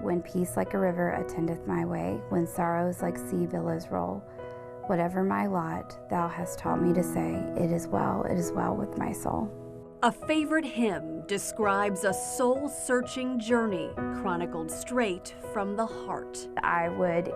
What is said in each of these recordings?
when peace like a river attendeth my way, when sorrows like sea billows roll, whatever my lot, thou hast taught me to say, it is well with my soul. A favorite hymn describes a soul-searching journey chronicled straight from the heart. I would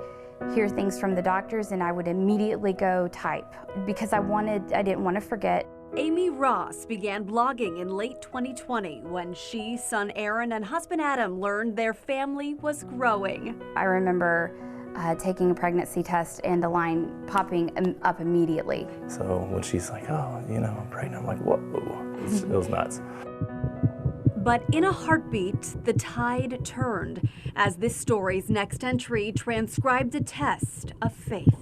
hear things from the doctors and I would immediately go type because I didn't want to forget. Amy Ross began blogging in late 2020 when she, son Aaron, and husband Adam learned their family was growing. I remember taking a pregnancy test and the line popping up immediately. So when she's like, oh, I'm pregnant, I'm like, whoa, it was nuts. But in a heartbeat, the tide turned as this story's next entry transcribed a test of faith.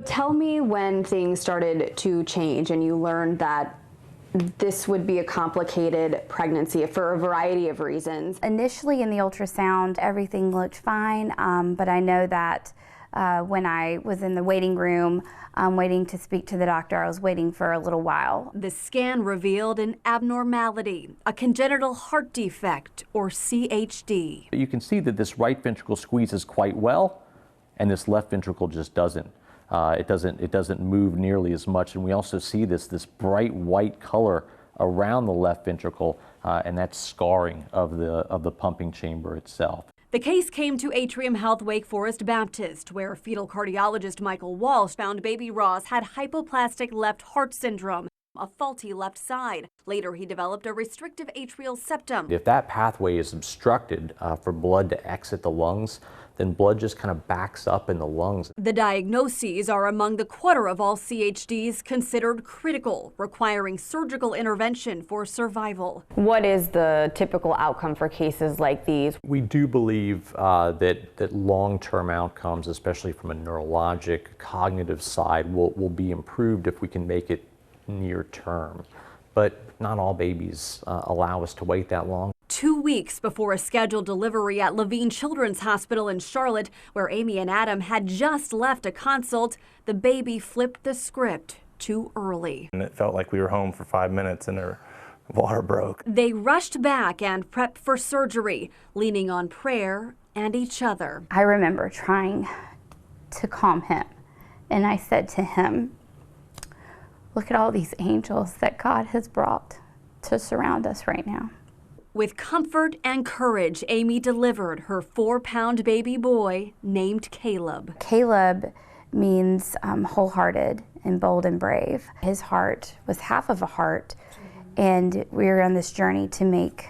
Tell me when things started to change and you learned that this would be a complicated pregnancy for a variety of reasons. Initially in the ultrasound, everything looked fine, but I know that when I was in the waiting room waiting to speak to the doctor, I was waiting for a little while. The scan revealed an abnormality, a congenital heart defect, or CHD. You can see that this right ventricle squeezes quite well, and this left ventricle just doesn't. It doesn't move nearly as much, and we also see this bright white color around the left ventricle, and that's scarring of the pumping chamber itself. The case came to Atrium Health Wake Forest Baptist, where fetal cardiologist Michael Walsh found baby Ross had hypoplastic left heart syndrome, a faulty left side. Later, he developed a restrictive atrial septum. If that pathway is obstructed for blood to exit the lungs, then blood just kind of backs up in the lungs. The diagnoses are among the quarter of all CHDs considered critical, requiring surgical intervention for survival. What is the typical outcome for cases like these? We do believe that long-term outcomes, especially from a neurologic, cognitive side, will be improved if we can make it near term. But not all babies allow us to wait that long. 2 weeks before a scheduled delivery at Levine Children's Hospital in Charlotte, where Amy and Adam had just left a consult, the baby flipped the script too early. And it felt like we were home for 5 minutes and her water broke. They rushed back and prepped for surgery, leaning on prayer and each other. I remember trying to calm him, and I said to him, look at all these angels that God has brought to surround us right now. With comfort and courage, Amy delivered her 4-pound baby boy named Caleb. Caleb means wholehearted and bold and brave. His heart was half of a heart, and we were on this journey to make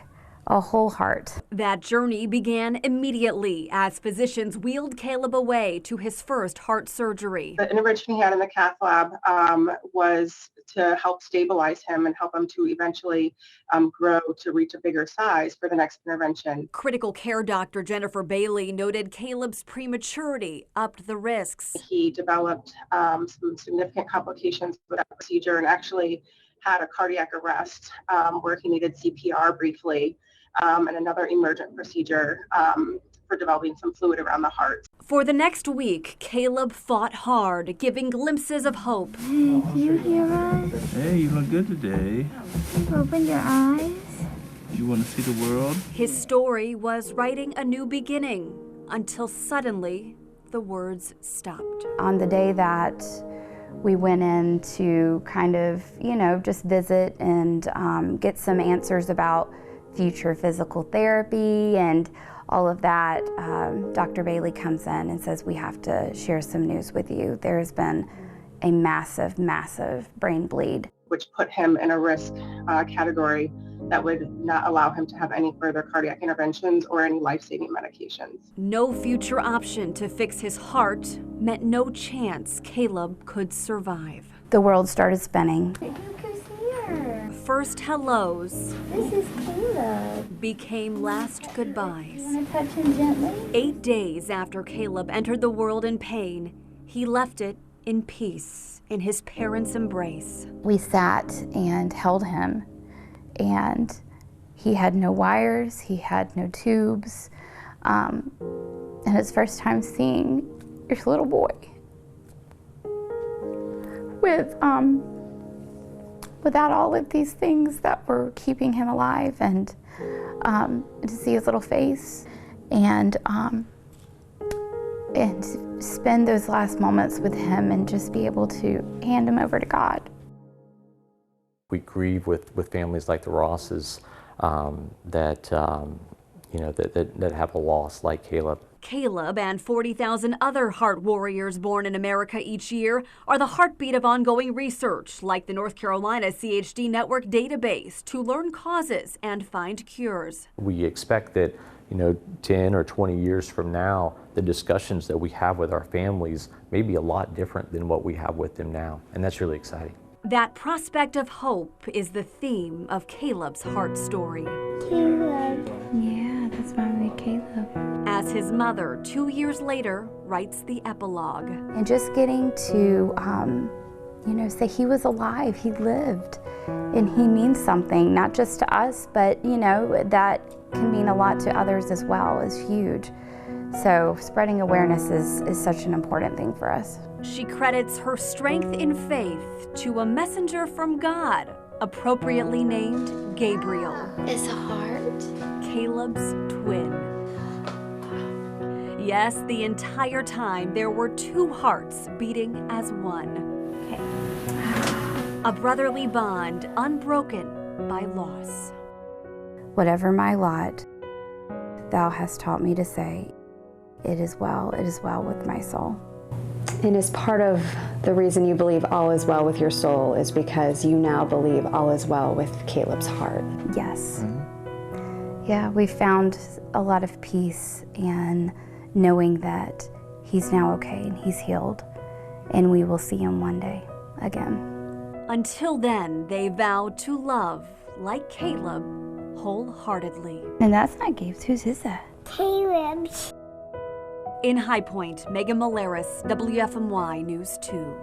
a whole heart. That journey began immediately as physicians wheeled Caleb away to his first heart surgery. The intervention he had in the cath lab was to help stabilize him and help him to eventually grow to reach a bigger size for the next intervention. Critical care doctor Jennifer Bailey noted Caleb's prematurity upped the risks. He developed some significant complications with that procedure and actually had a cardiac arrest where he needed CPR briefly and another emergent procedure for developing some fluid around the heart. For the next week, Caleb fought hard, giving glimpses of hope. Hey, do you hear us? Hey, you look good today. Open your eyes. You want to see the world? His story was writing a new beginning until suddenly the words stopped. On the day that we went in to kind of, just visit and get some answers about future physical therapy and all of that, Dr. Bailey comes in and says, we have to share some news with you. There has been a massive, massive brain bleed. Which put him in a risk category that would not allow him to have any further cardiac interventions or any life-saving medications. No future option to fix his heart meant no chance Caleb could survive. The world started spinning. Look who's here. First hellos. This is Caleb. Became last goodbyes. You want to touch him gently? 8 days after Caleb entered the world in pain, he left it in peace in his parents' embrace. We sat and held him, and he had no wires, he had no tubes, and his first time seeing your little boy without all of these things that were keeping him alive, and to see his little face and spend those last moments with him and just be able to hand him over to God. We grieve with families like the Rosses that have a loss like Caleb. Caleb and 40,000 other heart warriors born in America each year are the heartbeat of ongoing research like the North Carolina CHD Network database to learn causes and find cures. We expect that 10 or 20 years from now, the discussions that we have with our families may be a lot different than what we have with them now, and that's really exciting. That prospect of hope is the theme of Caleb's heart story. Caleb. Yeah, that's why we made Caleb. As his mother, 2 years later, writes the epilogue. And just getting to, say he was alive, he lived, and he means something, not just to us, but, that can mean a lot to others as well, is huge. So spreading awareness is such an important thing for us. She credits her strength in faith to a messenger from God, appropriately named Gabriel. It's a heart. Caleb's twin. Yes, the entire time there were two hearts beating as one. Okay. A brotherly bond unbroken by loss. Whatever my lot, thou hast taught me to say, it is well with my soul. And is part of the reason you believe all is well with your soul is because you now believe all is well with Caleb's heart? Yes. Yeah, we found a lot of peace in knowing that he's now okay and he's healed, and we will see him one day again. Until then, they vowed to love, like Caleb, wholeheartedly. And that's not Gabe's. Whose is that? Caleb's. In High Point, Megan Malaris, WFMY News 2.